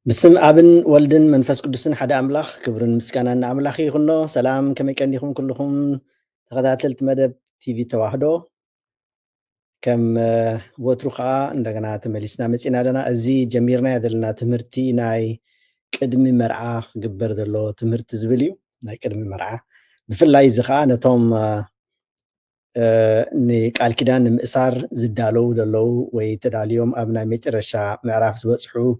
بسم أبن ولدن منفس قدسن حدا أملاخ كبرن مسكانان أملاخي يخنو سلام كما كان يخون كلكم تغداتلت مدب تي في تواحدو كم وتروخا عندنا تمليسنا مسينا دنا أزي جميرنا يدلنا تمرتي ناي قدمي مرعا قبر دلو تمرت زبليو ناي قدمي مرعا بفلاي زخا نتوم نقال كدان مئسار زدالو دلو ويتداليوم أبنا ميترشا معراف زبصحو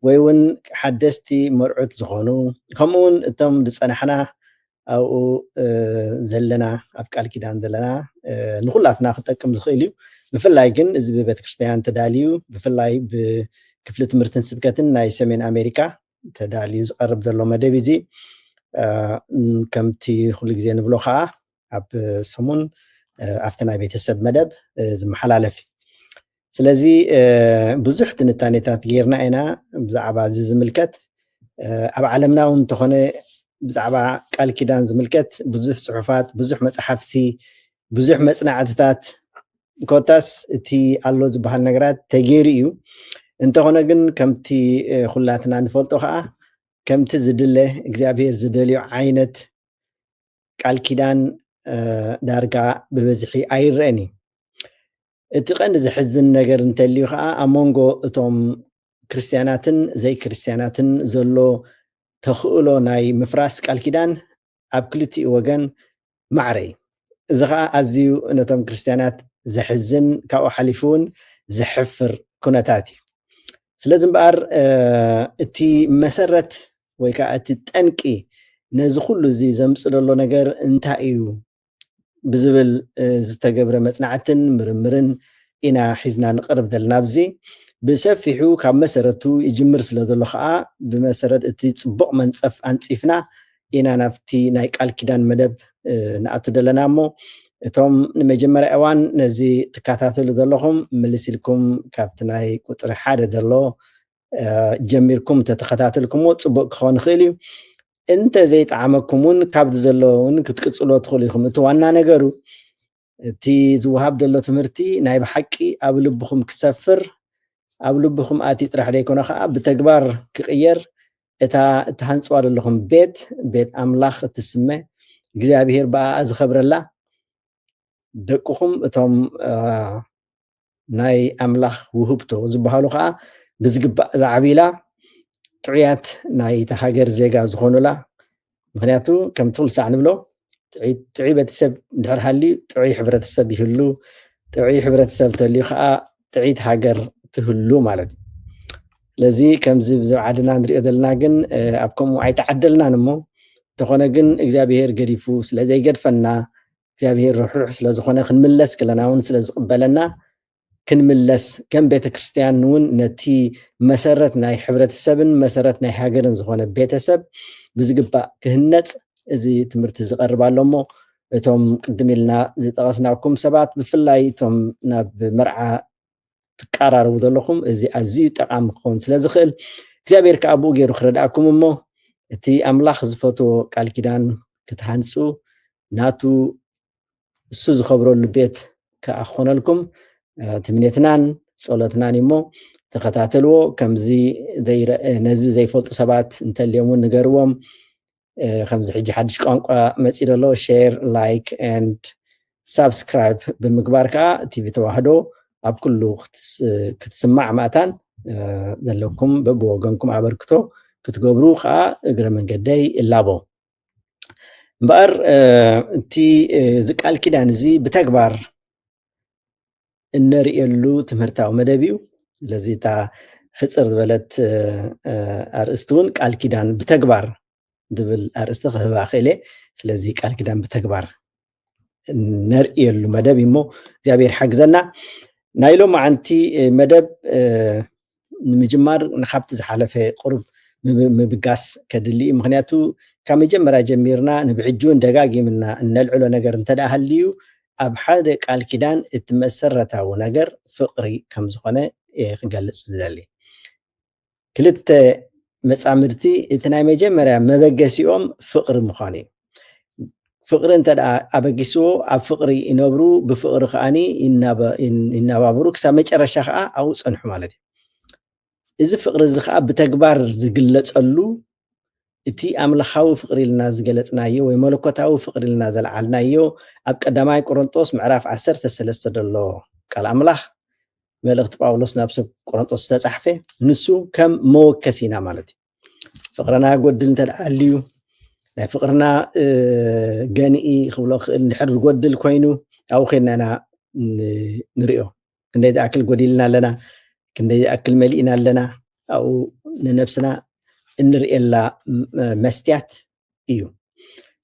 ويون حدستي مرعوت زخونو كمون اتم دصنحنا او زلنا افقال كيدان دلنا نخلاتنا خطقم زخيليو بفلاي كن از ببيت كريستيان تداليو بفلاي بكفل تمرتن سبكتن ناي سمين امريكا تداليو قرب دلو مدبيزي كمتي كل غزي نبلو خا اب سمون افتنا بيتسب مدب زمحلالفي ስለዚህ ብዙሕ ትንታኔታት ጌርና ኢና ብዛዕባ እዚ ዝምልከት ኣብ ዓለምና እውን እንተኾነ ብዛዕባ ቃል ኪዳን ዝምልከት ብዙሕ ፅሑፋት ብዙሕ መፅሓፍቲ ብዙሕ መፅናዕትታት ኮታስ እቲ ኣሎ ዝበሃል ነገራት ተገይሩ እዩ እንተኾነ ግን ከምቲ ኩላትና ንፈልጦ ከዓ ከምቲ ዝድለ እግዚኣብሔር ዝደልዮ ዓይነት ቃል ኪዳን ዳርጋ ብበዝሒ ኣይረአን እዩ እቲ ቀንዲ ዝሕዝን ነገር እንተልዩ ከዓ ኣብ መንጎ እቶም ክርስትያናትን ዘይ ክርስትያናትን ዘሎ ተኽእሎ ናይ ምፍራስ ቃል ኪዳን ኣብ ክልቲኡ ወገን ማዕረ እዩ እዚ ከዓ ኣዝዩ ነቶም ክርስትያናት ዘሕዝን ካብኡ ሓሊፉ እውን ዘሕፍር ኩነታት እዩ ስለዚ እምበኣር እቲ መሰረት ወይ ከዓ እቲ ጠንቂ ነዚ ኩሉ እዚ ዘምፅእ ዘሎ ነገር እንታይ እዩ ብዝብል ዝተገብረ መፅናዕትን ምርምርን ኢና ሒዝና ንቀርብ ዘለና ኣብዚ ብሰፊሑ ካብ መሰረቱ ይጅምር ስለ ዘሎ ከዓ ብመሰረት እቲ ፅቡቅ መንፀፍ ኣንፂፍና ኢና ናብቲ ናይ ቃል ኪዳን መደብ ንኣቱ ዘለና እሞ እቶም ንመጀመርያ እዋን ነዚ ትከታተሉ ዘለኹም ምልስ ኢልኩም ካብቲ ናይ ቁፅሪ ሓደ ዘሎ ጀሚርኩም ተተኸታተልኩምዎ ፅቡቅ ክኸውን ይኽእል እዩ እንተ ዘይጣዕመኩም እውን ካብዚ ዘሎ እውን ክትቅፅሎ ትኽእሉ ኢኹም እቲ ዋና ነገሩ እቲ ዝወሃብ ዘሎ ትምህርቲ ናይ ብሓቂ ኣብ ልብኹም ክሰፍር ኣብ ልብኹም ኣትዩ ጥራሕ ዘይኮነ ከዓ ብተግባር ክቅየር እታ እትሃንፅዋ ዘለኹም ቤት ኣምላኽ እትስመ እግዚኣብሔር በኣ ዝኸብረላ ደቅኹም እቶም ናይ ኣምላኽ ውህብቶ ዝበሃሉ ከዓ ብዝግባእ ዝዓቢላ ጥዑያት ናይ ሃገር ዜጋ ዝኾኑላ ምክንያቱ ከም ትውልሳዕ ንብሎ ጥዑይ ቤተሰብ እንድሕር ሃልዩ ጥዑይ ሕብረተሰብ ይህሉ ጥዑይ ሕብረተሰብ ተልዩ ከዓ ጥዒት ሃገር ትህሉ ማለት እዩ ስለዚ ከምዚ ብዝበዓድና ንሪኦ ዘለና ግን ኣብ ከምኡ ኣይተዓደልናን እሞ እንተኾነ ግን እግዚኣብሔር ገዲፉ ስለዘይገድፈና እግዚኣብሔር ርሑሕ ስለዝኾነ ክንምለስ ከለና እውን ስለዝቕበለና ክንምለስ ከም ቤተክርስትያን እውን ነቲ መሰረት ናይ ሕብረተሰብን መሰረት ናይ ሃገርን ዝኾነ ቤተሰብ ብዝግባእ ክህነፅ እዚ ትምህርቲ ዝቐርብ ኣሎ እሞ እቶም ቅድም ኢልና ዝጠቐስናኩም ሰባት ብፍላይ እቶም ናብ መርዓ ትቀራረቡ ዘለኹም እዚ ኣዝዩ ጠቃሚ ክኸውን ስለዝኽእል እግዚኣብሔር ከዓ ብኡ ገይሩ ክረድኣኩም እሞ እቲ ኣምላኽ ዝፈትዎ ቃል ኪዳን ክትሃንፁ ናቱ እሱ ዝኸብረሉ ቤት ከዓ ክኾነልኩም ትምኔትናን ጸሎትናን እሞ ተኸታተልዎ ከምዚ ነዚ ዘይፈልጡ ሰባት እንተልዮም ንገርዎም ከምዚ ሕጂ ሓድሽ ቋንቋ መፂ ደሎ ሼር ላይክ ኤንድ ሳብስክራይብ ብምግባር ከዓ ቲቪ ተዋህዶ ኣብ ኩሉ ክትስማዕ ማእታን ዘለኩም በብወገንኩም ኣበርክቶ ክትገብሩ ከዓ እግረ መንገደይ እላቦ እምበኣር እቲ ዝቃል ኪዳን እዚ ብተግባር እንሪእየሉ ትምህርታዊ መደብ እዩ ስለዚ እታ ሕፅር ዝበለት ኣርእስቲ እውን ቃል ኪዳን ብተግባር ዝብል ኣርእስቲ ክህባ ክእለ ስለዚ ቃል ኪዳን ብተግባር ነርእየሉ መደብ እሞ እግዚኣብሔር ሓግዘና ናይ ሎም መዓንቲ መደብ ንምጅማር ንካብቲ ዝሓለፈ ቁርብ ምብጋስ ከድሊ ምክንያቱ ካብ መጀመርያ ጀሚርና ንብሕጂውን ደጋጊምና እነልዕሎ ነገር እንተደኣ ሃልዩ ኣብ ሓደ ቃል ኪዳን እቲ መሰረታዊ ነገር ፍቅሪ ከም ዝኾነ ክገልፅ ዝደሊ ክልተ መፃምድቲ እቲ ናይ መጀመርያ መበገሲኦም ፍቅሪ ምዃኑ እዩ ፍቅሪ እንተደኣ ኣበጊስዎ ኣብ ፍቅሪ ይነብሩ ብፍቅሪ ከዓኒ ይነባብሩ ክሳብ መጨረሻ ከዓ ኣብኡ ፀንሑ ማለት እዩ እዚ ፍቅሪ እዚ ከዓ ብተግባር ዝግለፀሉ እቲ ኣምልኻዊ ፍቅሪ ኢልና ዝገለፅናዮ ወይ መለኮታዊ ፍቅሪ ኢልና ዘለዓልናዮ ኣብ ቀዳማይ ቆሮንጦስ ምዕራፍ 13 ዘሎ ቃል ኣምላኽ መልእክቲ ጳውሎስ ናብ ሰብ ቆሮንጦስ ዝተፃሕፈ ንሱ ከም መወከሲ ኢና ማለት እዩ ፍቅርና ጎድል እንተደኣ ሃልዩ ናይ ፍቅርና ገንኢ ክብሎ ክእል እንድሕር ዝጎድል ኮይኑ ኣብኡ ከድና ኢና ንሪኦ ክንደይ ዝኣክል ጎዲልና ኣለና ክንደይ ዝኣክል መሊእና ኣለና ኣብኡ ንነብስና እንሪኤላ መስትያት እዩ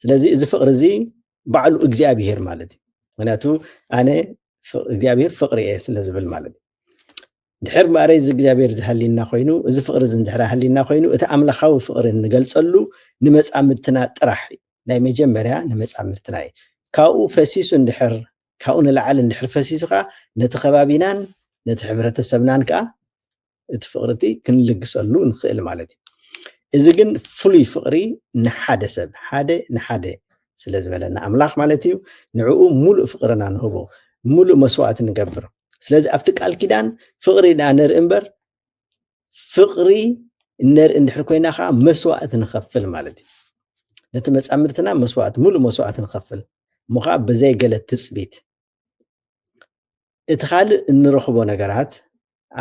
ስለዚ እዚ ፍቅሪ እዚ ባዕሉ እግዚኣብሔር ማለት እዩ ምክንያቱ ኣነ እግዚኣብሔር ፍቅሪ እየ ስለዝብል ማለት እዩ ድሕር ባዕረይ እዚ እግዚኣብሔር ዝሃሊና ኮይኑ እዚ ፍቅሪ እዚ እንድሕር ሃሊና ኮይኑ እቲ ኣምልኻዊ ፍቅሪ ንገልፀሉ ንመፃምድትና ጥራሕ ናይ መጀመርያ ንመፃምድትና እዩ ካብኡ ፈሲሱ እንድሕር ካብኡ ንላዕሊ እንድሕር ፈሲሱ ከዓ ነቲ ከባቢናን ነቲ ሕብረተሰብናን ከዓ እቲ ፍቅሪ እቲ ክንልግሰሉ ንክእል ማለት እዩ እዚ ግን ፍሉይ ፍቅሪ ንሓደ ሰብ ሓደ ንሓደ ስለ ዝበለና ኣምላኽ ማለት እዩ ንዕኡ ሙሉእ ፍቅርና ንህቦ ሙሉእ መስዋዕቲ ንገብር ስለዚ ኣብቲ ቃል ኪዳን ፍቅሪ ኢና ነርኢ እምበር ፍቅሪ ነርኢ እንድሕር ኮይና ከዓ መስዋዕቲ ንኸፍል ማለት እዩ ነቲ መፃምድትና መስዋዕቲ ሙሉእ መስዋዕቲ ንኸፍል እሞ ከዓ ብዘይገለ ትፅቢት እቲ ካልእ እንረኽቦ ነገራት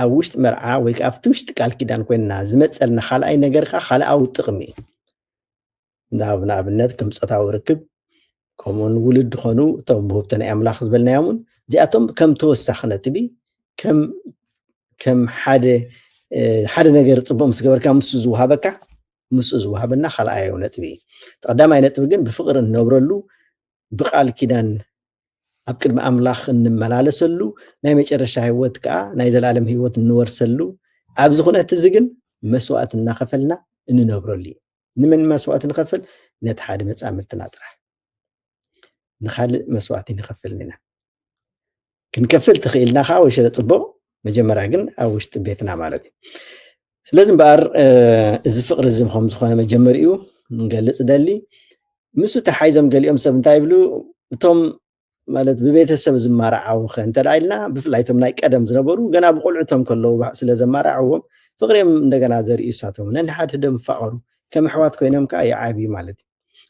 ኣብ ውሽጢ መርዓ ወይ ከዓ ኣብቲ ውሽጢ ቃል ኪዳን ኮይንና ዝመፀልና ካልኣይ ነገር ከዓ ካልኣዊ ጥቕሚ እዩ ንኣብነት ከም ፆታዊ ርክብ ከምኡውን ውሉድ ኮኑ እቶም ብህብቶ ናይ ኣምላኽ ዝበልናዮምን እዚኣቶም ከም ተወሳኺ ነጥቢ ከም ሓደ ነገር ፅቡቅ ምስ ገበርካ ምስኡ ዝወሃበካ ምስኡ ዝወሃበና ካልኣይ ነጥቢ እዩ ተቐዳማይ ነጥቢ ግን ብፍቅሪ እንነብረሉ ብቃል ኪዳን ኣብ ቅድሚ ኣምላኽ እንመላለሰሉ ናይ መጨረሻ ህይወት ከዓ ናይ ዘላለም ህይወት እንወርሰሉ ኣብዚ ኩነት እዚ ግን መስዋዕቲ እናኸፈልና እንነብረሉ እዩ ንመን መስዋዕቲ ንኸፍል ነቲ ሓደ መፃምድትና ጥራሕ ንካልእ መስዋዕቲ ንኸፍል ኢና ክንከፍል ትኽኢልና ከዓ ወይ ሽለ ፅቡቅ መጀመርያ ግን ኣብ ውሽጢ ቤትና ማለት እዩ ስለዚ እምበኣር እዚ ፍቅሪ እዚ ከም ዝኾነ መጀመሪኡ ንገልፅ ደሊ ምስኡ ተሓይዞም ገሊኦም ሰብ እንታይ ይብሉ እቶም ማለት ብቤተሰብ ዝማርዓው እንተደኣ ኢልና ብፍላይ እቶም ናይ ቀደም ዝነበሩ ገና ብቆልዑቶም ከለዉ ስለ ዘማርዓዎም ፍቅሪኦም እንደገና ዘርእዩ እሳቶም ነንሓድ ደም ይፋቐሩ ከም ኣሕዋት ኮይኖም ከዓ ይዓብዩ ማለት እዩ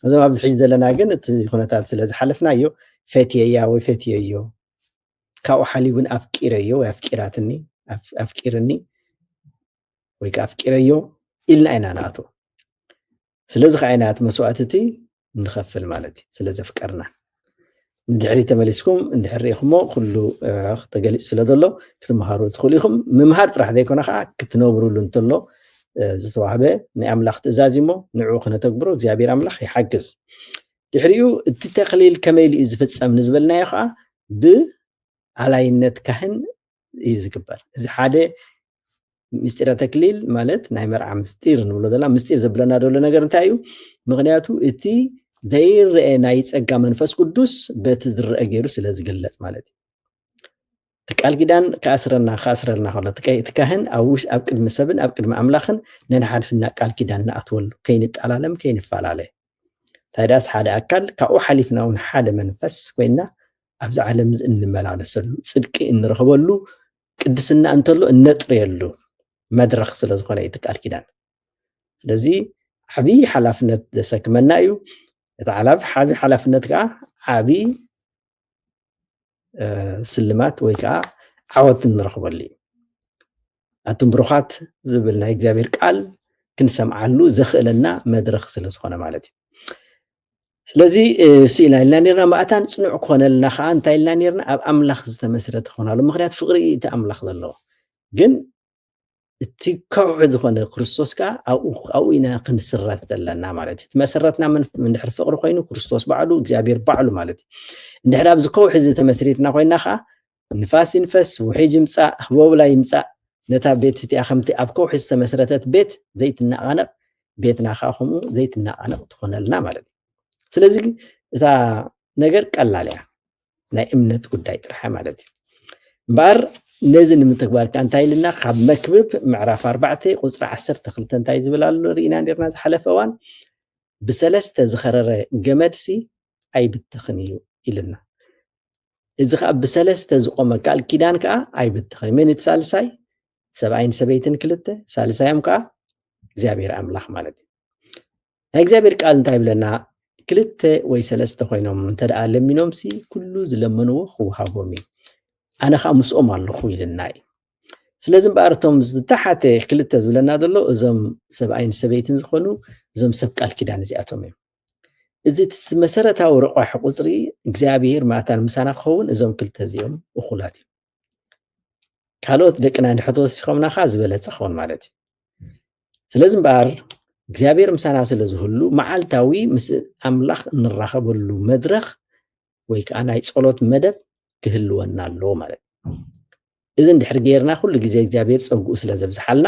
እዞም ኣብዚ ሕጂ ዘለና ግን እቲ ኩነታት ስለ ዝሓለፍናዮ ፈትየያ ወይ ፈትየዮ ካብኡ ሓሊቡን ኣፍቂረዮ ወይ ኣፍቂራትኒ ኣፍቂርኒ ወይ ከዓ ኣፍቂረዮ ኢልና ኢና ንኣቶ ስለዚ ከዓ ዓይነት መስዋዕቲ እቲ ንኸፍል ማለት እዩ ስለ ዘፍቀርና ንድሕሪ ተመሊስኩም እንድሕር ሪኢኹሞ ኩሉ ተገሊፅ ስለ ዘሎ ክትመሃሩ ትኽእሉ ኢኹም ምምሃር ጥራሕ ዘይኮነ ከዓ ክትነብሩሉ እንተሎ ዝተዋህበ ናይ ኣምላኽ ትእዛዝ እሞ ንዕኡ ክነተግብሮ እግዚኣብሔር ኣምላኽ ይሓግዝ ድሕሪኡ እቲ ተኽሊል ከመይ ኢሉ እዩ ዝፍፀም ንዝበልናዮ ከዓ ብኣላይነት ካህን እዩ ዝግበር እዚ ሓደ ምስጢረ ተክሊል ማለት ናይ መርዓ ምስጢር ንብሎ ዘለና ምስጢር ዘብለና ደሎ ነገር እንታይ እዩ ምክንያቱ እቲ ዘይርአ ናይ ፀጋ መንፈስ ቅዱስ በቲ ዝርአ ገይሩ ስለ ዝግለፅ ማለት እዩ እቲ ቃል ኪዳን ከኣስረልና ከሎ እቲ ካህን ኣብ ቅድሚ ሰብን ኣብ ቅድሚ ኣምላኽን ነንሓድሕድና ቃል ኪዳን ንኣትወሉ ከይንጠላለም ከይንፈላለየ ታዲያስ ሓደ ኣካል ካብኡ ሓሊፍና እውን ሓደ መንፈስ ኮይና ኣብዚ ዓለም እንመላለሰሉ ፅድቂ እንረኽበሉ ቅድስና እንተሎ እነጥርየሉ መድረኽ ስለ ዝኾነ እቲ ቃል ኪዳን ስለዚ ዓብይ ሓላፍነት ዘሰክመና እዩ እቲ ዓብይ ሓላፍነት ከዓ ዓብይ ስልማት ወይ ከዓ ዓወት እንረኽበሉ እዩ ኣቱም ብሩኻት ዝብል ናይ እግዚኣብሔር ቃል ክንሰምዓሉ ዘኽእለና መድረኽ ስለ ዝኾነ ማለት እዩ ስለዚ ስኢና ኢልና ነርና ማእታን ፅኑዕ ክኾነልና ከዓ እንታይ ኢልና ነርና ኣብ ኣምላኽ ዝተመስረተ ክኾናሉ ምክንያት ፍቅሪ እቲ ኣምላኽ ዘለዎ ግን كوع ዝኾነ ክርስቶስ ከዓ ኣብኡ ኢና ክንስረት ዘለና ማለት እዩ መሰረትና እንድሕር ፍቅሪ ኮይኑ ክርስቶስ ባዕሉ እግዚኣብሔር ባዕሉ ማለት እዩ እንድሕር ኣብዚ ከውሒ እዚ ተመስሪትና ኮይና ከዓ ንፋስ ይንፈስ ውሒጅ ይምፃእ ህበብላ ይምፃእ ነታ ቤት እቲኣ ከምቲ ኣብ ከውሒ ዝተመስረተት ቤት ዘይትናቃነቕ ቤትና ከዓ ከምኡ ዘይትናቃነቕ ትኾነልና ማለት እዩ ስለዚ እታ ነገር ቀላል እያ ናይ እምነት ጉዳይ ጥራሕ ማለት እዩ እምበር ነዚ ንምትግባር ከዓ እንታይ ኢልና ካብ መክብብ ምዕራፍ 4 ቁፅሪ 12 እንታይ ዝብል ኣሎ ርኢና ነርና ዝሓለፈ እዋን ብሰለስተ ዝኸረረ ገመድሲ ኣይብትኽን እዩ ኢልና እዚ ከዓ ብሰለስተ ዝቆመ ቃል ኪዳን ከዓ ኣይብትኽን መን እቲ ሳልሳይ ሰብኣይን ሰበይትን ክልተ ሳልሳዮም ከዓ እግዚኣብሔር ኣምላኽ ማለት እዩ ናይ እግዚኣብሔር ቃል እንታይ ብለና ክልተ ወይ ሰለስተ ኮይኖም እንተደኣ ለሚኖምሲ ኩሉ ዝለመንዎ ክውሃቦም እዩ ኣነ ከዓ ምስኦም ኣለኹ ኢልና እዩ ስለዚ እምበኣር እቶም ዝተሓተ ክልተ ዝብለና ዘሎ እዞም ሰብኣይን ሰበይትን ዝኾኑ እዞም ሰብ ቃል ኪዳን እዚኣቶም እዮም እዚ መሰረታዊ ረቋሒ ቁፅሪ እግዚኣብሔር ማእታን ምሳና ክኸውን እዞም ክልተ እዚኦም እኹላት እዮም ካልኦት ደቅና ንሕቶ ወሲኾምና ከዓ ዝበለፀ ክኸውን ማለት እዩ ስለዚ እምበኣር እግዚኣብሔር ምሳና ስለ ዝህሉ መዓልታዊ ምስ ኣምላኽ እንራኸበሉ መድረኽ ወይ ከዓ ናይ ጸሎት መደብ ክህልወና ኣለዎ ማለት እዩ እዚ እንድሕር ጌርና ኩሉ ግዜ እግዚኣብሔር ፀጉኡ ስለ ዘብዝሓልና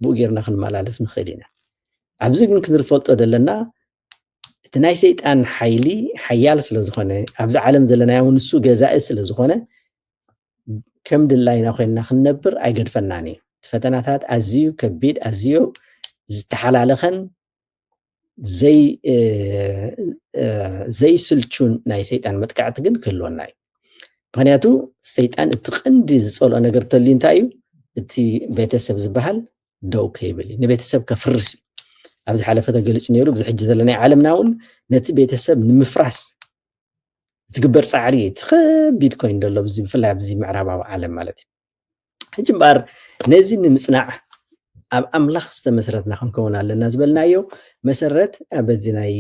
ብኡ ጌርና ክንመላለስ ንኽእል ኢና ኣብዚ ግን ክንፈልጦ ዘለና እቲ ናይ ሰይጣን ሓይሊ ሓያል ስለ ዝኾነ ኣብዚ ዓለም ዘለናዮ ንሱ ገዛኢ ስለ ዝኾነ ከም ድላይና ኮይንና ክንነብር ኣይገድፈናን እዩ እቲ ፈተናታት ኣዝዩ ከቢድ ኣዝዩ ዝተሓላለኸን ዘይስልቹን ናይ ሰይጣን መጥቃዕቲ ግን ክህልወና እዩ ምክንያቱ ሰይጣን እቲ ቀንዲ ዝፀልኦ ነገር ተልዩ እንታይ እዩ እቲ ቤተሰብ ዝበሃል ደው ከይብል ንቤተሰብ ከፍርስ ኣብዚ ሓለፈ ተገሊፅ ነይሩ ብዚ ሕጂ ዘለናይ ዓለምና እውን ነቲ ቤተሰብ ንምፍራስ ዝግበር ፃዕሪ እቲ ከቢድ ኮይኑ ዘሎ ብፍላይ ኣብዚ ምዕራባዊ ዓለም ማለት እዩ ሕጂ እምበኣር ነዚ ንምፅናዕ ኣብ ኣምላኽ ዝተመስረትና ክንከውን ኣለና ዝበልናዮ መሰረት በዚ ናይ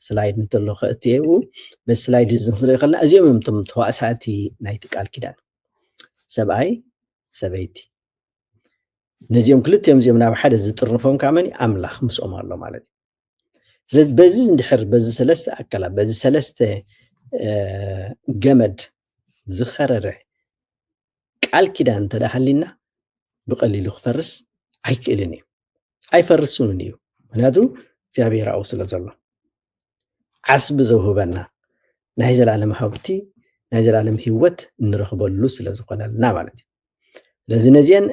ስላይድ እንተሎ ከእትየው በዚ ስላይድ እዚ ክንሪኦ ከለና እዚኦም እዮም እቶም ተዋእሳእቲ ናይቲ ቃል ኪዳን ሰብኣይ ሰበይቲ ነዚኦም ክልቲኦም እዚኦም ናብ ሓደ ዝጥርንፎም ከዓ መን ኣምላኽ ምስኦም ኣሎ ማለት እዩ ስለዚ በዚ እንድሕር በዚ ሰለስተ ኣካላት በዚ ሰለስተ ገመድ ዝኸረረ ቃል ኪዳን እንተዳሃሊና ብቐሊሉ ክፈርስ ኣይክእልን እዩ ኣይፈርሱን እዩ ምክንያቱ እግዚኣብሔር ኣብኡ ስለ ዘሎ ዓስቢ ዘውህበና ናይ ዘላለም ሃብቲ ናይ ዘላለም ሂወት እንረኽበሉ ስለ ዝኾነልና ማለት እዩ ስለዚ ነዚአን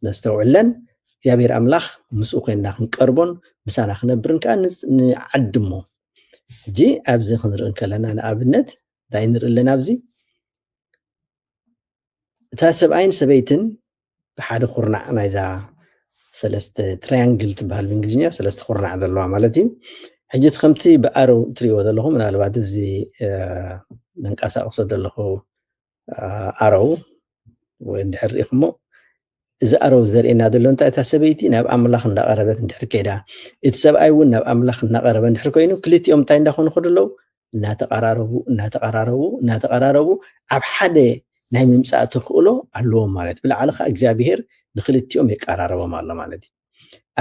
ነስተውዕለን እግዚኣብሔር ኣምላኽ ምስኡ ኮይንና ክንቀርቦን ምሳና ክነብርን ከዓ ንዓድሞ ሕጂ ኣብዚ ክንርኢ ከለና ንኣብነት እንታይ ንርኢ ኣለና ኣብዚ እታ ሰብኣይን ሰበይትን ብሓደ ኩርናዕ ናይዛ ሰለስተ ትራያንግል ትበሃል ብእንግሊዝኛ ሰለስተ ኩርናዕ ዘለዋ ማለት እዩ ሕጂ እቲ ከምቲ ብኣረው ትሪእዎ ዘለኹም ምናልባት እዚ ነንቀሳቕሶ ዘለኹ ኣረው ወይ እንድሕር ሪኢኹሞ እዚ ኣረው ዘርእየና ዘሎ እንታይ እታ ሰበይቲ ናብ ኣምላኽ እንዳቐረበት እንድሕር ከይዳ እቲ ሰብኣይ እውን ናብ ኣምላኽ እናቐረበ እንድሕር ኮይኑ ክልቲኦም እንታይ እንዳኾኑ ከለዉ እናተቐራረቡ ኣብ ሓደ ናይ ምምፃእ ተኽእሎ ኣለዎም ማለት ብላዕሊ ከዓ እግዚኣብሔር ንክልቲኦም የቀራረቦም ኣሎ ማለት እዩ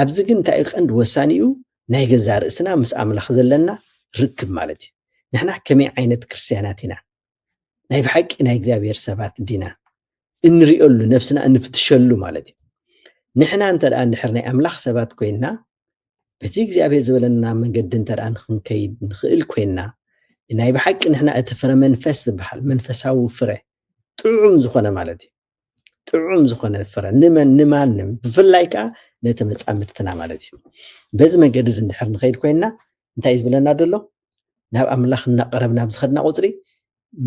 ኣብዚ ግን እንታይ ቀንዲ ወሳኒ እዩ ናይ ገዛ ርእስና ምስ ኣምላኽ ዘለና ርክብ ማለት እዩ ንሕና ከመይ ዓይነት ክርስትያናት ኢና ናይ ብሓቂ ናይ እግዚኣብሔር ሰባት ዲና እንሪኦሉ ነፍስና እንፍትሸሉ ማለት እዩ ንሕና እንተደኣ እንድሕር ናይ ኣምላኽ ሰባት ኮይንና በቲ እግዚኣብሔር ዝበለና መንገዲ እንተደኣ ንክንከይድ ንኽእል ኮይንና ናይ ብሓቂ ንሕና እቲ ፍረ መንፈስ ዝበሃል መንፈሳዊ ፍረ ጥዑም ዝኾነ ማለት እዩ ጥዑም ዝኾነ ፍረ ንማንም ብፍላይ ከዓ ነቲ መፃምድትና ማለት እዩ በዚ መንገዲ እዚ እንድሕር ንኸይድ ኮይንና እንታይ እዩ ዝብለና ዘሎ ናብ ኣምላኽ እናቐረብና ብዝኸድና ቁፅሪ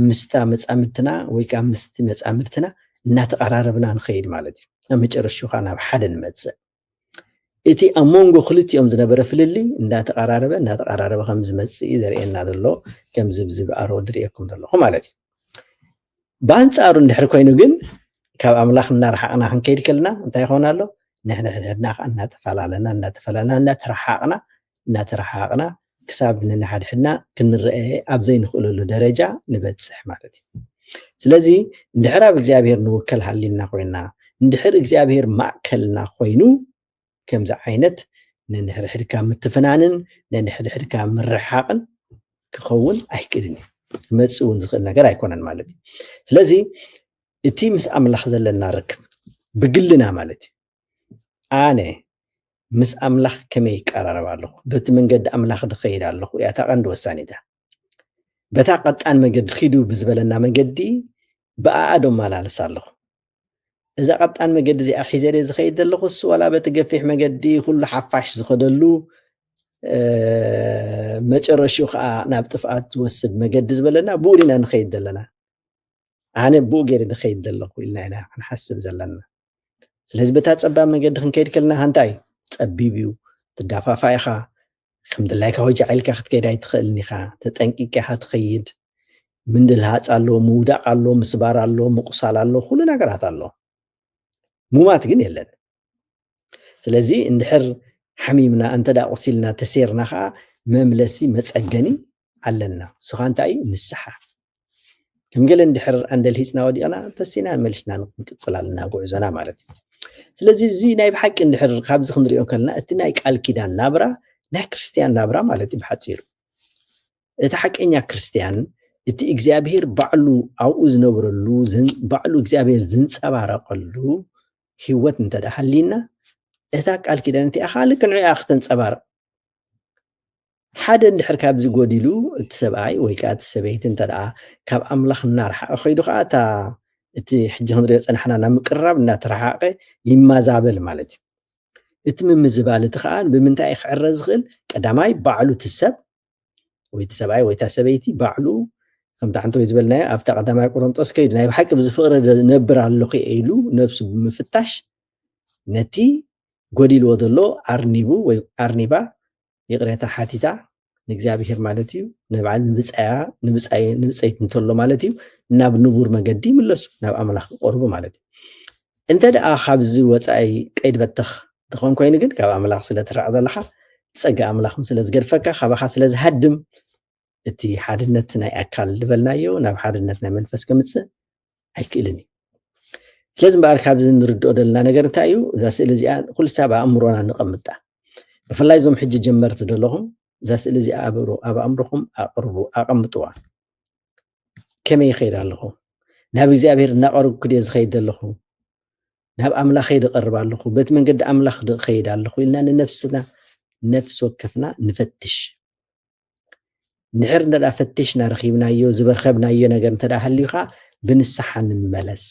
ምስታ መፃምድትና ወይ ከዓ ምስቲ መፃምድትና እናተቐራረብና ንኸይድ ማለት እዩ ኣብ መጨረሻ ከዓ ናብ ሓደ ንመፅእ እቲ ኣብ መንጎ ክልቲኦም ዝነበረ ፍልሊ እንዳተቐራረበ ከም ዝመፅእ እዩ ዘርእየና ዘሎ ከምዚ ብዝብኣሮ ዝርእየኩም ዘለኹ ማለት እዩ በኣንፃሩ እንድሕር ኮይኑ ግን ካብ ኣምላኽ እናረሓቕና ክንከይድ ከለና እንታይ ይኸውን ኣሎ ንሕና ከዓ እናተረሓቕና ክሳብ ንናሓድሕና ክንረአ ኣብ ዘይንኽእለሉ ደረጃ ንበፅሕ ማለት እዩ ስለዚ እንድሕር ኣብ እግዚኣብሔር ንውከል ሃሊና ኮይና እንድሕር እግዚአብሔር ማእከልና ኮይኑ ከምዚ ዓይነት ነንሕድሕድካ ምትፍናንን ነንሕድሕድካ ምርሕሓቅን ክኸውን ኣይክእልን እዩ ክመፅእ እውን ዝኽእል ነገር ኣይኮነን ማለት እዩ ስለዚ እቲ ምስ ኣምላኽ ዘለና ርክብ ብግልና ማለት እዩ ኣነ ምስ ኣምላኽ ከመይ ይቀራረብ ኣለኹ በቲ መንገዲ ኣምላኽ ድኸይድ ኣለኹ እያ እታ ቀንዲ ወሳኒታ በታ ቀጣን መንገዲ ኺዱ ብዝበለና መንገዲ ብኣኣ ዶመላልስ ኣለኹ እዛ ቀጣን መንገዲ እዚኣ ሒዘለ ዝኸይድ ዘለኹ እሱ ዋላ በቲ ገፊሕ መንገዲ ኩሉ ሓፋሽ ዝኸደሉ መጨረሽኡ ከዓ ናብ ጥፍኣት ዝወስድ መንገዲ ዝበለና ብኡ ኢና ንኸይድ ዘለና ኣነ ብኡ ገይረ ንኸይድ ዘለኹ ኢልና ኢና ክንሓስብ ዘለና ስለዚ በታ ፀባብ መንገዲ ክንከይድ ከለና እንታይ ፀቢብ እዩ ትዳፋፋ ኢኻ ከም ድላይካ ወጃዕ ኢልካ ክትከይድ ኣይትኽእልን ኢኻ ተጠንቂቅካ ኢኻ ትኸይድ ምንድልሃፅ ኣሎ ምውዳቕ ኣሎ ምስባር ኣሎ ምቁሳል ኣሎ ኩሉ ነገራት ኣሎ ሙማት ግን የለን ስለዚ እንድሕር ሓሚምና እንተዳ ቆሲልና ተሴርና ከዓ መምለሲ መፀገኒ ኣለና እሱ ከዓ እንታይ እዩ ንስሓ ከም ገለ እንድሕር ኣንደልሂፅና ወዲቕና ተሲና መሊስና ንቅፅል ኣለና ጉዕዞና ማለት እዩ ስለዚ እዚ ናይ ብሓቂ እንድሕር ካብዚ ክንሪኦ ከለና እቲ ናይ ቃል ኪዳን ናብራ ናይ ክርስቲያን ናብራ ማለት እዩ ብሓፂሩ እቲ ሓቀኛ ክርስቲያን እቲ እግዚኣብሔር ባዕሉ ኣብኡ ዝነብረሉ ባዕሉ እግዚኣብሔር ዝንፀባረቐሉ ህይወት እንተዳ ሃሊና እታ ቃል ኪዳን እቲኣ ከዓ ልክዕ ንዕኣ ክተንፀባርቕ ሓደ እንድሕር ካብዚ ጎዲሉ እቲ ሰብኣይ ወይ ከዓ እቲ ሰበይቲ እንተደኣ ካብ ኣምላኽ እናርሓቐ ኸይዱ ከዓ እቲ ሕጂ ክንሪኦ ፀናሕና ናብ ምቅርራብ እናተረሓቐ ይማዛበል ማለት እዩ እቲ ምምዝባል እቲ ከዓ ብምንታይ ክዕረ ዝኽእል ቀዳማይ ባዕሉ እቲ ሰብ ወይ እቲ ሰብኣይ ወይ እታ ሰበይቲ ባዕሉ ከምቲ ሓንቲ ወይ ዝበልናዮ ኣብታ ቀዳማይ ቆሮንጦስ ከይዱ ናይ ብሓቂ ብዝፍቕረ ነብር ኣለኹ ኢሉ ነብሱ ብምፍታሽ ነቲ ጎዲልዎ ዘሎ ኣርኒቡ ወይ ኣርኒባ ይቕሬታ ሓቲታ ንእግዚኣብሔር ማለት እዩ ንበዓል ንብፀይት እንተሎ ማለት እዩ ናብ ንቡር መገዲ ይምለሱ ናብ ኣምላኽ ይቆርቡ ማለት እዩ እንተ ደኣ ካብዚ ወፃኢ ቀይድ በተኽ ትኾን ኮይኑ ግን ካብ ኣምላኽ ስለ ትራቕ ዘለኻ ፀጋ ኣምላኽ ስለ ዝገድፈካ ካባኻ ስለ ዝሃድም እቲ ሓድነት ናይ ኣካል ዝበልናዮ ናብ ሓድነት ናይ መንፈስ ከምፅእ ኣይክእልን እዩ ስለዚ እምበኣር ካብዚ ንርድኦ ዘለና ነገር እንታይ እዩ እዛ ስእሊ እዚኣ ኩሉ ሳብ ኣእምሮና ንቐምጣ ብፍላይ ዞም ሕጂ ጀመርቲ ዘለኹም እዛ ስእሊ እዚኣ ኣብ ኣእምሮኹም ኣቐምጥዋ ከመይ ይኸይድ ኣለኹ ናብ እግዚኣብሔር እናቐረብኩ ድየ ዝኸይድ ዘለኹ ናብ ኣምላኽ ይድቐርብ ኣለኹ በቲ መንገዲ ኣምላኽ ድኸይድ ኣለኹ ኢልና ንነፍስና ነፍሲ ወከፍና ንፈትሽ ንሕር እንተዳ ፈቲሽና ረኺብናዮ ዝበርኸብናዮ ነገር እንተዳ ሃልዩ ከዓ ብንስሓ ንመለስ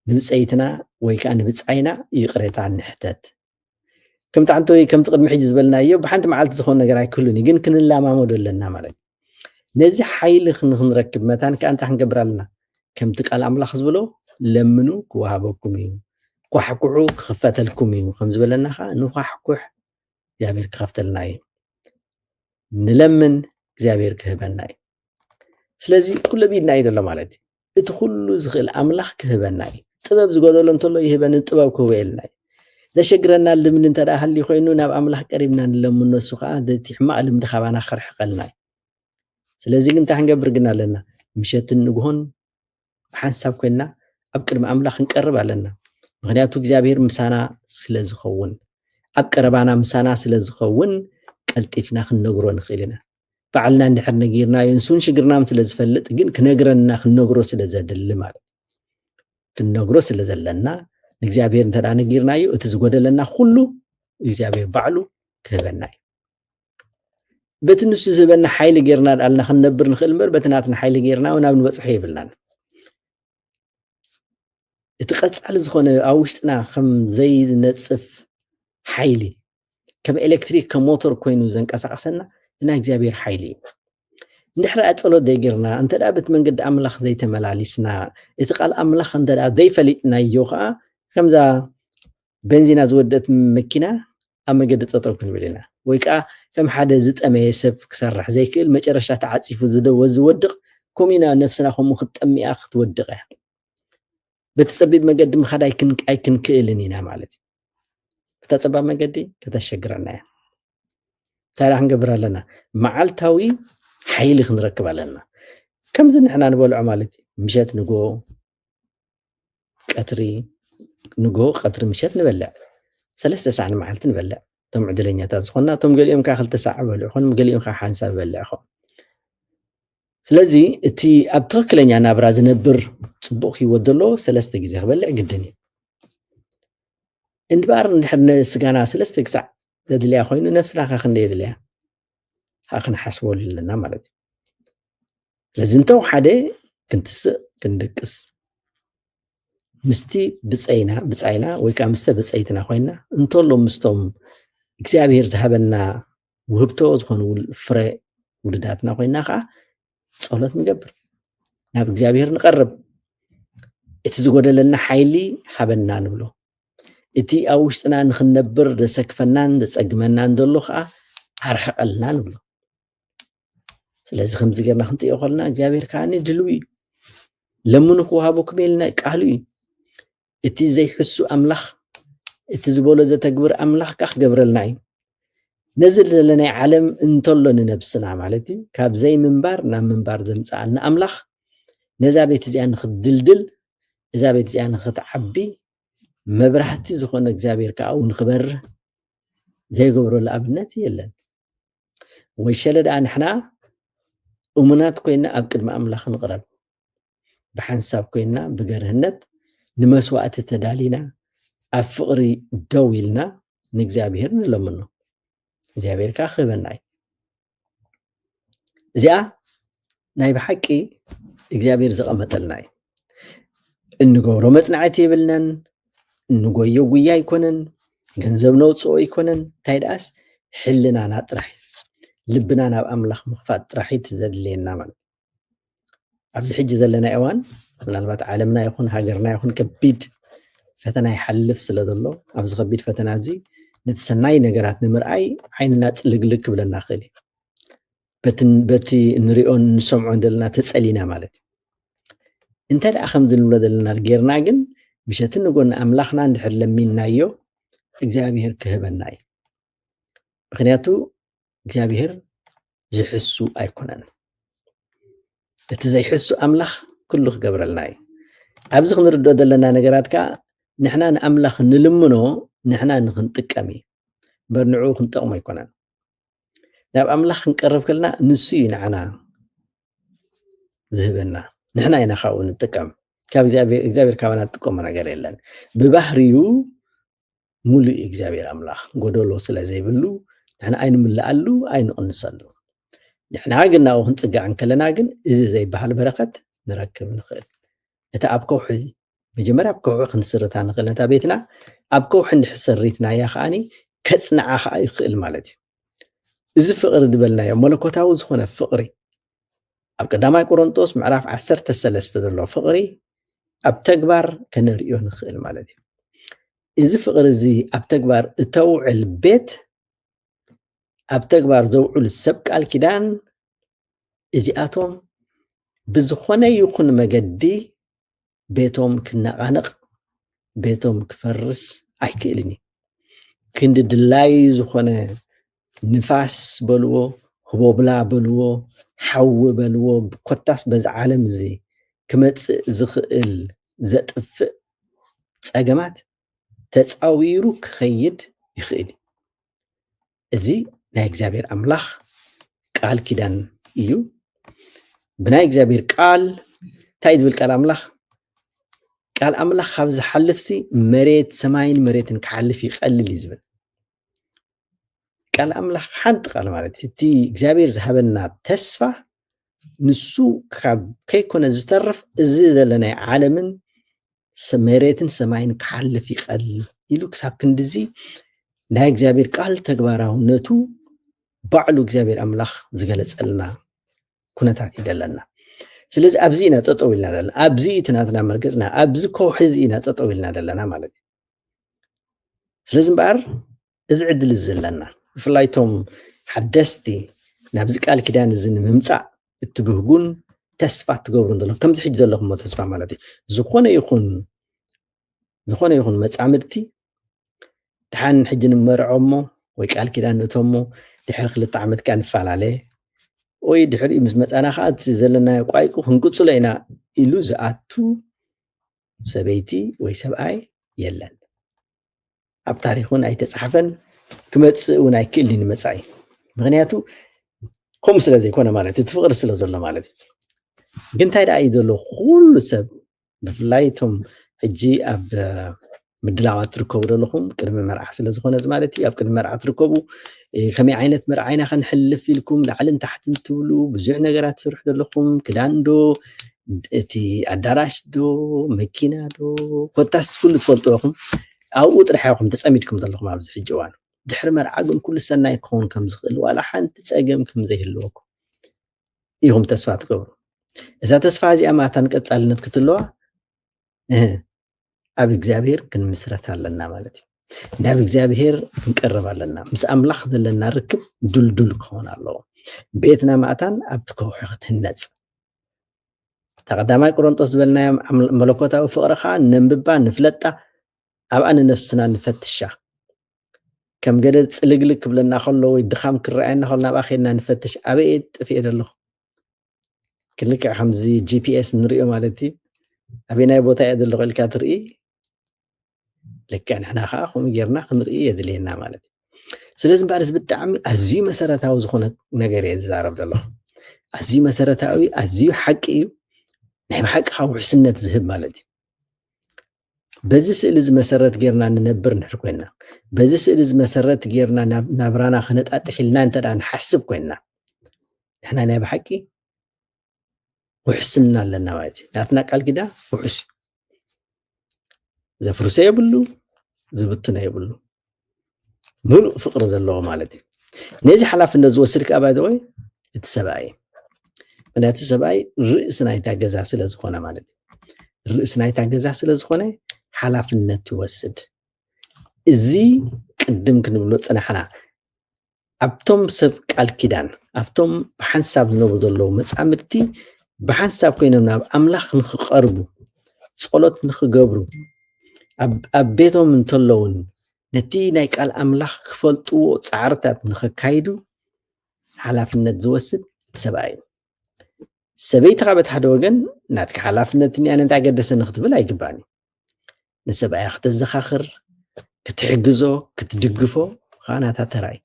ንብፀይትና ወይ ከዓ ንብፃይና ይቕሬታ ንሕተት ከምቲ ሓንቲ ወይ ከምቲ ቅድሚ ሕጂ ዝበልናዮ ብሓንቲ መዓልቲ ዝኾነ ነገር ኣይክህሉን ግን ክንላማመዶ ኣለና ማለት እዩ ነዚ ሓይሊ ክንረክብ መታን ከዓ እንታይ ክንገብር ኣለና ከምቲ ቃል ኣምላኽ ዝብሎ ለምኑ ክወሃበኩም እዩ ኳሕኩዑ ክኽፈተልኩም እዩ ከም ዝበለና ከዓ ንኳሕኩሕ እግዚኣብሔር ክኸፍተልና እዩ ንለምን እግዚኣብሔር ክህበና እዩ ስለዚ ኩሉ ቢድና እዩ ዘሎ ማለት እዩ እቲ ኩሉ ዝኽእል ኣምላኽ ክህበና እዩ ጥበብ ዝጎደሎ እንተሎ ይህበኒ ጥበብ ክህቦ የልና እዩ ዘሸግረና ልምዲ እንተዳ ሃልዩ ኮይኑ ናብ ኣምላኽ ቀሪብና ንለምኖ እሱ ከዓ እቲ ሕማቕ ልምዲ ካባና ክርሕቐልና እዩ ስለዚ ግን እንታይ ክንገብር ግን ኣለና ምሸትን ንግሆን ብሓንሳብ ኮይንና ኣብ ቅድሚ ኣምላኽ ክንቀርብ ኣለና ምክንያቱ እግዚኣብሔር ምሳና ስለ ዝኸውን ኣብ ቀረባና ምሳና ስለ ዝኸውን ቀልጢፍና ክንነግሮ ንኽእል ኢና ባዕልና እንድሕር ነጊርናዮ ንሱን ሽግርናም ስለ ዝፈልጥ ግን ክነግረና ክንነግሮ ስለ ዘድሊ ማለት ክንነግሮ ስለ ዘለና ንእግዚኣብሔር እንተዳ ነጊርናዮ እቲ ዝጎደለና ኩሉ እግዚኣብሔር ባዕሉ ክህበና እዩ በቲ ንሱ ዝህበና ሓይሊ ጌርና ዳልና ክንነብር ንኽእል እምበር በቲ ናትና ሓይሊ ጌርና ናብ ንበፅሖ የብልናን እቲ ቀፃሊ ዝኾነ ኣብ ውሽጥና ከም ዘይነፅፍ ሓይሊ ከም ኤሌክትሪክ ከም ሞተር ኮይኑ ዘንቀሳቀሰና ናይ እግዚኣብሔር ሓይሊ እዩ እንድሕር ጸሎት ዘይገርና እንተዳ በቲ መንገዲ ኣምላኽ ዘይተመላሊስና እቲ ቃል ኣምላኽ እንተዳ ዘይፈሊጥናዮ ከዓ ከምዛ ቤንዚና ዝወደት መኪና ኣብ መንገዲ ጠጠው ክንብል ኢና ወይ ከዓ ከም ሓደ ዝጠመየ ሰብ ክሰርሕ ዘይክእል መጨረሻ ተዓፂፉ ዝወድቕ ኮሚና ነፍስና ከምኡ ክትጠሚኣ ክትወድቕ እያ በቲ ፀቢብ መንገዲ ምኻድ ኣይክንክእልን ኢና ማለት እዩ በታ ፀባብ መንገዲ ከተሸግረና እያ ታዲያ ክንገብር ኣለና መዓልታዊ ሓይሊ ክንረክብ ኣለና ከምዚ ንሕና ንበልዖ ማለት እዩ ምሸት ንጎ ቀትሪ نجو قطر مشت نبلع 3 ساعة معلت نبلع توم عدلنيا تازخنا توم قال يوم كاخل 9 بلع خون قال يوم حانسا بلع خو ስለዚህ እቲ ኣብ ትክክለኛ ናብራ ዝነብር ጽቡቕ ህይወት ዘሎ 3 ግዜ ክበልዕ ግድን እዩ እንድባር ንድሕር ስጋና 3 ክሳዕ ዘድልያ ኮይኑ ነፍስና ካ ክንደይ የድልያ ካ ክንሓስበሉ ኣለና ማለት እዩ ስለዚ እንተው ሓደ ክንትስእ ክንድቅስ ምስቲ ብፃይና ወይ ከዓ ምስተ ብፀይትና ኮይና እንተሎ ምስቶም እግዚአብሔር ዝሃበና ውህብቶ ዝኾኑ ፍረ ውልዳትና ኮይና ከዓ ጸሎት ንገብር ናብ እግዚአብሔር ንቀርብ እቲ ዝጎደለና ሓይሊ ሃበና ንብሎ እቲ ኣብ ውሽጥና ንኽነብር ዘሰክፈናን ዘጸግመናን ዘሎ ከዓ ኣርሕቐልና ንብሎ ስለዚ ከምዚ ጌርና ክንጥዮ ከለና እግዚአብሔር ከዓኒ ድልው እዩ ለምኑ ክወሃበኩም ኢልና ቃሉ እዩ እቲ ዘይሕሱ ኣምላኽ እቲ ዝበሎ ዘተግብር ኣምላኽ ካ ክገብረልና እዩ ነዚ ዘለናይ ዓለም እንተሎ ንነብስና ማለት እዩ ካብ ዘይ ምንባር ናብ ምንባር ዘምፃኣልና ኣምላኽ ነዛ ቤት እዚኣ ንክድልድል እዛ ቤት እዚኣ ንክትዓቢ መብራህቲ ዝኾነ እግዚአብሔር ከዓ እውን ክበርህ ዘይገብረሉ ኣብነት የለን ወይ ሸለዳ ንሕና እሙናት ኮይና ኣብ ቅድሚ ኣምላኽ ንቕረብ ብሓንሳብ ኮይና ብገርህነት ንመስዋዕቲ ተዳሊና ኣብ ፍቕሪ ደው ኢልና ንእግዚአብሔር ንለምኖ እግዚአብሔር ካ ክህበና እዩ እዚኣ ናይ ብሓቂ እግዚአብሔር ዘቐመጠልና እዩ እንገብሮ መፅናዕቲ የብልናን እንጎዮ ጉያ ኣይኮነን ገንዘብ ነውፅኦ ኣይኮነን እንታይ ደኣስ ሕልናና ጥራሕ ልብና ናብ ኣምላኽ ምኽፋት ጥራሒት ዘድልየና ማለት ኣብዚ ሕጂ ዘለና እዋን ምናልባት ዓለምና ይኹን ሃገርና ይኹን ከቢድ ፈተና ይሓልፍ ስለ ዘሎ ኣብዚ ከቢድ ፈተና እዚ ነቲ ሰናይ ነገራት ንምርኣይ ዓይንና ፅልግልግ ክብለና ክእል በቲ እንሪኦን ንሰምዖን ዘለና ተፀሊና ማለት እዩ እንታይ ደኣ ከምዚ ንብሎ ዘለና ጌርና ግን ብሸትን ንጎኒ ኣምላኽና እንድሕር ለሚንናዮ እግዚአብሔር ክህበና እዩ ምክንያቱ እግዚአብሔር ዝሕሱ ኣይኮነን እቲ ዘይሕሱ ኣምላኽ ኩሉ ክገብረልና እዩ ኣብዚ ክንርድኦ ዘለና ነገራት ከዓ ንሕና ንኣምላኽ ንልምኖ ንሕና ንክንጥቀም እዩ በርንዑ ክንጠቕሞ ኣይኮነን ናብ ኣምላኽ ክንቀርብ ከለና ንሱ እዩ ንዓና ዝህበና ንሕና ኢና ካብኡ ንጥቀም ካብ እግዚአብሔር ካባና ዝጥቀሞ ነገር የለን ብባህሪዩ ሙሉእ እግዚአብሔር ኣምላኽ ጎደሎ ስለ ዘይብሉ ንሕና ኣይንምላኣሉ ኣይንቕንሰሉ ንሕና ግን ናብኡ ክንፅጋዕ ከለና ግን እዚ ዘይበሃል በረኸት ንረክብ ንኽእል እታ ኣብ ከውሒ መጀመርያ ኣብ ከውሒ ክንስርታ ንኽእል ነታ ቤትና ኣብ ከውሒ እንድሕር ሰሪትናያ ከዓኒ ከፅንዓ ከዓ ይኽእል ማለት እዩ እዚ ፍቕሪ ድበልናዮ መለኮታዊ ዝኾነ ፍቕሪ ኣብ ቀዳማይ ቆሮንጦስ ምዕራፍ 13 ዘሎ ፍቕሪ ኣብ ተግባር ከነርእዮ ንኽእል ማለት እዩ እዚ ፍቕሪ እዚ ኣብ ተግባር እተውዕል ቤት ኣብ ተግባር ዘውዕል ሰብ ቃል ኪዳን እዚኣቶም ብዝኾነ ይኹን መገዲ ቤቶም ክነቓንቕ ቤቶም ክፈርስ ኣይክእልን እዩ ክንዲ ድላይ ዝኾነ ንፋስ በልዎ ህቦብላ በልዎ ሓዊ በልዎ ኮታስ በዚ ዓለም እዚ ክመፅእ ዝኽእል ዘጥፍእ ፀገማት ተፃዊሩ ክኸይድ ይኽእል እዚ ናይ እግዚአብሔር ኣምላኽ ቃል ኪዳን እዩ ብናይ እግዚአብሔር ቃል እንታይ ዝብል ቃል ኣምላኽ ቃል ኣምላኽ ካብ ዝሓልፍሲ መሬት ሰማይን መሬትን ክሓልፍ ይቐልል እዩ ዝብል ቃል ኣምላኽ ሓንቲ ቃል ማለት እቲ እግዚአብሔር ዝሃበና ተስፋ ንሱ ካብ ከይኮነ ዝተርፍ እዚ ዘለናይ ዓለምን መሬትን ሰማይን ክሓልፍ ይቐልል ኢሉ ክሳብ ክንዲዚ ናይ እግዚአብሔር ቃል ተግባራውነቱ ባዕሉ እግዚአብሔር ኣምላኽ ዝገለፀልና ኩነታት ይደለና ስለዚ ኣብዚ ኢና ጠጠው ኢልና ዘለና ኣብዚ ትናትና መርገፅና ኣብዚ ከውሒ ኢና ጠጠው ኢልና ዘለና ማለት እዩ ስለዚ እምበኣር እዚ ዕድል ዘለና ብፍላይቶም ሓደስቲ ናብዚ ቃል ኪዳን እዚ ንምምፃእ እትብህጉን ተስፋ ትገብሩን ዘለኹም ከምዚ ሕጂ ዘለኹም ተስፋ ማለት እዩ ዝኾነ ይኹን መፃምድቲ ድሓን ሕጂ ንመርዖሞ ወይ ቃል ኪዳን ንእቶሞ ድሕሪ 2 ዓመት ካ ንፈላለየ ወይ ድሕሪ ምስ መፃና ከዓ እቲ ዘለና ቋይቁ ክንቅፅሎ ኢና ኢሉ ዝኣቱ ሰበይቲ ወይ ሰብኣይ የለን ኣብ ታሪኹን ኣይተፃሕፈን ክመፅእ እውን ኣይክእልን ይመፃእ እዩ ምክንያቱ ከምኡ ስለ ዘይኮነ ማለት እቲ ፍቅሪ ስለ ዘሎ ማለት እዩ ግን እንታይ ደኣ እዩ ዘሎ ኩሉ ሰብ ብፍላይ እቶም ሕጂ ኣብ ምድላዋት ትርከቡ ዘለኹም ቅድሚ መርዓ ስለ ዝኾነ ማለት እዩ ኣብ ቅድሚ መርዓ ትርከቡ ከመይ ዓይነት መርዓ ኢና ክንሕልፍ ኢልኩም ላዕልን ታሕትን ትብሉ ብዙሕ ነገራት ትሰርሑ ዘለኹም ክዳን ዶ እቲ ኣዳራሽ ዶ መኪና ዶ ኮታስ ኩሉ ትፈልጡ ኢኹም ኣብኡ ጥራሕ ኢኹም ተፀሚድኩም ዘለኹም ኣብዚ ሕጂ እዋን ድሕሪ መርዓ ግን ኩሉ ሰናይ ክኸውን ከም ዝኽእል ዋላ ሓንቲ ፀገም ከም ዘይህልወኩም ኢኹም ተስፋ ትገብሩ እዛ ተስፋ እዚኣ ማእታን ቀፃልነት ክትለዋ ኣብ እግዚኣብሔር ክንምስረት ኣለና ማለት እዩ ናብ እግዚኣብሔር ክንቀርብ ኣለና ምስ ኣምላኽ ዘለና ርክብ ዱልዱል ክኸውን ኣለዎ ቤትና ማእታን ኣብቲ ከውሒ ክትህነፅ ተቐዳማይ ቆሮንጦስ ዝበልናዮ መለኮታዊ ፍቅሪ ከዓ ነንብባ ንፍለጣ ኣብኣ ንነፍስና ንፈትሻ ከም ገለ ፅልግልግ ክብለና ከሎ ወይ ድኻም ክረኣየና ከሎ ናብኣ ኸድና ንፈትሽ ኣበየ ጥፍኤ ዘለኹ ክልክዕ ከምዚ ጂፒኤስ ንሪኦ ማለት እዩ ኣበየናይ ቦታ እየ ዘለኹ ኢልካ ትርኢ ልክዕ ንሕና ከዓ ከምኡ ጌርና ክንርኢ የድልየና ማለት እዩ ስለዚ እምበኣርስ ብጣዕሚ ኣዝዩ መሰረታዊ ዝኾነ ነገር እየ ዝዛረብ ዘለኹ ኣዝዩ መሰረታዊ ኣዝዩ ሓቂ እዩ ናይ ብሓቂ ካብ ውሕስነት ዝህብ ማለት እዩ በዚ ስእሊ መሰረት ጌርና ንነብር ንድሕር ኮይና በዚ ስእሊ መሰረት ጌርና ናብራና ክነጣጥሕ ኢልና እንተዳ ንሓስብ ኮይና ንሕና ናይ ብሓቂ ውሕስና ኣለና ማለት እዩ ናትና ቃል ኪዳን ውሑስ እዩ ዘፍርሶ የብሉ ዝብትነ የብሉ ሙሉእ ፍቅሪ ዘለዎ ማለት እዩ ነዚ ሓላፍነት ዝወስድ ከዓ ባይ ዘ ወይ እቲ ሰብኣይ ምክንያቱ ሰብኣይ ርእሲ ናይታ ገዛ ስለ ዝኾነ ማለት እዩ ርእሲ ናይታ ገዛ ስለ ዝኾነ ሓላፍነት ይወስድ እዚ ቅድም ክንብሎ ፀናሕና ኣብቶም ሰብ ቃል ኪዳን ኣብቶም ብሓንሳብ ዝነብሩ ዘለዉ መፃምድቲ ብሓንሳብ ኮይኖም ናብ ኣምላኽ ንክቐርቡ ፀሎት ንክገብሩ ኣብ ቤቶም እንተለውን ነቲ ናይ ቃል ኣምላኽ ክፈልጥዎ ፃዕርታት ንክካይዱ ሓላፍነት ዝወስድ እቲ ሰብኣይ እዩ ሰበይቲ ካብ እቲ ሓደ ወገን ናትካ ሓላፍነት እኒኣነ እንታይ ኣገደሰኒ ክትብል ኣይግባእን እዩ ንሰብኣያ ክትዘኻኽር ክትሕግዞ ክትድግፎ ከዓ ናታ ተራ እዩ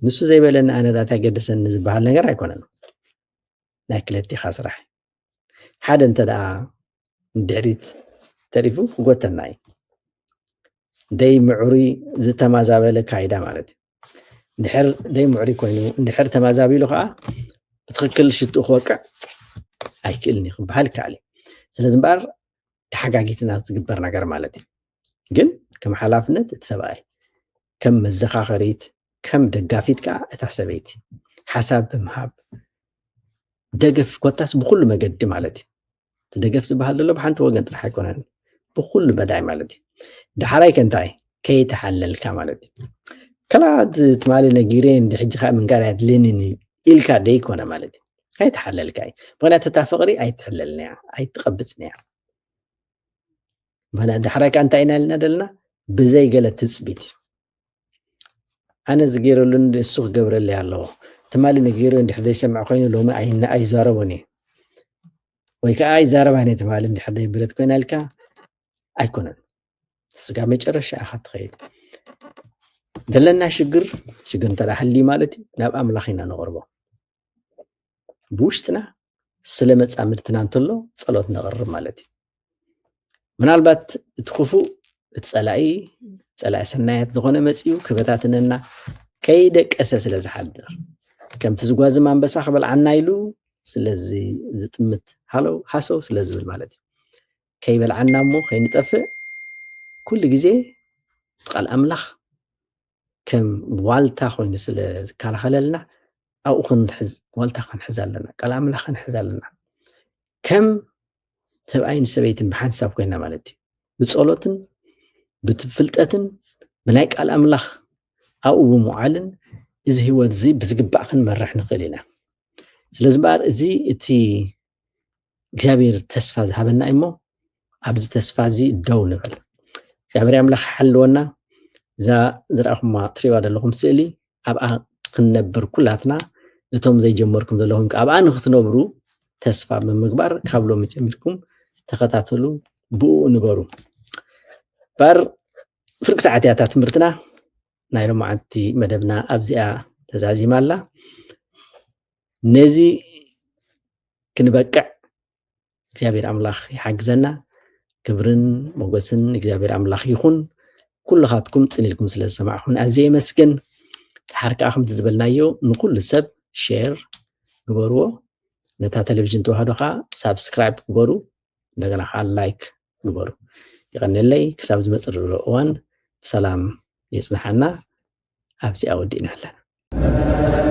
ንሱ ዘይበለኒ ኣነ ዳታ ኣገደሰኒ ዝበሃል ነገር ኣይኮነን ናይ ክልቲኻ ስራሕ ሓደ እንተ ደኣ ድሕሪት ተሪፉ ክጎተና እዩ ደይ ምዑሪ ዝተማዛበለ ካይዳ ማለት እዩ ድሕር ደይ ምዑሪ ኮይኑ እንድሕር ተማዛቢሉ ከዓ ብትክክል ሽጡኡ ክወቅዕ ኣይክእልን እዩ ክበሃል ይከኣል እዩ ስለዚ እምበኣር ተሓጋጊትና ዝግበር ነገር ማለት እዩ ግን ከም ሓላፍነት እቲ ሰብኣይ ከም መዘኻኸሪት ከም ደጋፊት ከዓ እታ ሰበይቲ ሓሳብ ብምሃብ ደገፍ ኮታስ ብኩሉ መገዲ ማለት እዩ እቲ ደገፍ ዝበሃል ዘሎ ብሓንቲ ወገን ጥራሕ ኣይኮነን ብኩሉ መዳይ ማለት እዩ ዳሕራይ ከንታይ ከይተሓለልካ ማለት እዩ ከላት ትማሊ ነጊሬ እንድሕጂ ከዓ ምንጋር ኣድልየኒ ኢልካ ደይኮነ ማለት እዩ ከይተሓለልካ እዩ ምክንያቱ እታ ፍቅሪ ኣይትሕለልን እያ ኣይትቐብፅን እያ ምክንያቱ ዳሕራይ ከዓ እንታይ ኢና ኢልና ዘለና ብዘይ ገለ ትፅቢት እዩ ኣነ ዝገይረሉ ንሱ ክገብረለይ ኣለዎ ትማሊ ነጊሩ እንድሕር ዘይሰምዕ ኮይኑ ሎሚ ኣይዛረቦን እየ ወይ ከዓ ኣይዛረባን እየ ትማሊ እንድሕር ዘይብለት ኮይና ኢልካ ኣይኮነን ስጋ መጨረሻ ኢኻ ትኸይድ ዘለና ሽግር እንተዳ ሃልዩ ማለት እዩ ናብ ኣምላኽ ኢና ነቕርቦ ብውሽጥና ስለ መፃምድትና እንተሎ ፀሎት ነቕርብ ማለት እዩ ምናልባት እቲ ክፉእ እቲ ፀላኢ ሰናያት ዝኾነ መፅኡ ክበታትነና ከይደቀሰ ስለ ዝሓድር ከምቲ ዝጓዝም ኣንበሳ ክበልዓና ኢሉ ስለዚ ዝጥምት ሃሶው ስለ ዝብል ማለት እዩ ከይበልዓና እሞ ከይንጠፍእ ኩሉ ግዜ ቃል ኣምላኽ ከም ዋልታ ኮይኑ ስለ ዝከላኸለልና ኣብኡ ክንሕዝ ዋልታ ክንሕዝ ኣለና ቃል ኣምላኽ ክንሕዝ ኣለና ከም ሰብኣይን ሰበይትን ብሓንሳብ ኮይና ማለት እዩ ብፀሎትን ብፍልጠትን ብናይ ቃል ኣምላኽ ኣብኡ ብምውዓልን እዚ ህይወት እዚ ብዝግባእ ክንመርሕ ንኽእል ኢና ስለዚ እምበኣር እዚ እቲ እግዚኣብሔር ተስፋ ዝሃበና እሞ ኣብዚ ተስፋ እዚ ደው ንበል እግዚኣብሔር ኣምላኽ ሓልወና እዛ ዝረኣኹማ ትሪእዋ ዘለኹም ስእሊ ኣብኣ ክንነብር ኩላትና እቶም ዘይጀመርኩም ዘለኹም ኣብኣ ንክትነብሩ ተስፋ ብምግባር ካብ ሎሚ ጀሚርኩም ተኸታተሉ ብኡ ንበሩ ባር ፍርቂ ሰዓት እያ ትምህርትና ናይ ሎማዓንቲ መደብና ኣብዚኣ ተዛዚማ ኣላ ነዚ ክንበቅዕ እግዚአብሔር ኣምላኽ ይሓግዘና ክብርን ሞገስን እግዚአብሔር ኣምላኽ ይኹን ኩልኻትኩም ጽኒልኩም ስለ ዝሰማዕኹን ኣዝየ መስገን ሓርካ ከምቲ ዝበልናዮ ንኩሉ ሰብ ሼር ግበርዎ ነታ ቴሌቪዥን ተዋህዶ ኸ ሳብስክራይብ ግበሩ እንደገና ኸ ላይክ ግበሩ ይቀኒለይ ክሳብ ዝመጽእ እዋን ሰላም የጽንሐና ኣብዚኣ ወዲእና ኣለና